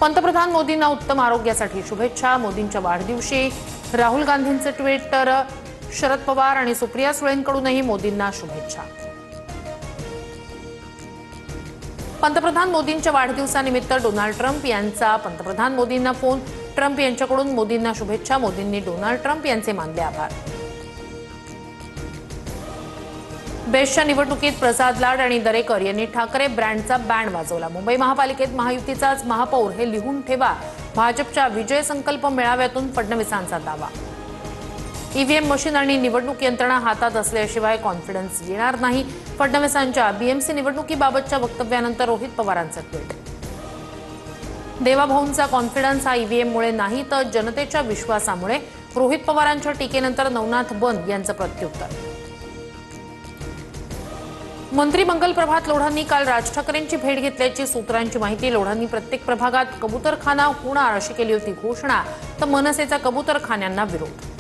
पंतप्रधान मोदींना उत्तम आरोग्यासाठी शुभेच्छा। मोदींच्या वाढदिवशी राहुल गांधींचे ट्विट, तर शरद पवार आणि सुप्रिया सुळेंकडूनही मोदींना शुभेच्छा। पंतप्रधान मोदींच्या वाढदिवसानिमित्त डोनाल्ड ट्रम्प यांचा पंतप्रधान मोदींना फोन। ट्रम्प यांच्याकडून मोदींना शुभेच्छा। मोदींनी डोनाल्ड ट्रम्प यांचे मानले आभार। बेस्टच्या निवडणुकीत प्रसाद लाड आणि दरेकर यांनी ठाकरे ब्रँडचा बँड वाजवला। मुंबई महापालिकेत महायुतीचाच महापौर हे लिहून ठेवा, भाजपच्या विजय संकल्प मेळाव्यातून फडणवीसांचा दावा। ईव्हीएम मशीन आणि निवडणूक यंत्रणा हातात असल्याशिवाय कॉन्फिडन्स येणार नाही, फडणवीसांच्या बीएमसी निवडणुकीबाबतच्या वक्तव्यानंतर रोहित पवारांचं ट्विट। देवाभाऊंचा कॉन्फिडन्स हा ईव्हीएममुळे नाही तर जनतेच्या विश्वासामुळे, रोहित पवारांच्या टीकेनंतर नवनाथ बन यांचं प्रत्युत्तर। मंत्री मंगल प्रभात लोढांनी काल राज ठाकरेंची भेट घेतल्याची सूत्रांची माहिती। लोढांनी प्रत्येक प्रभागात कबूतरखाना होणार अशी केली होती घोषणा, तर मनसेचा कबूतरखान्यांना विरोध।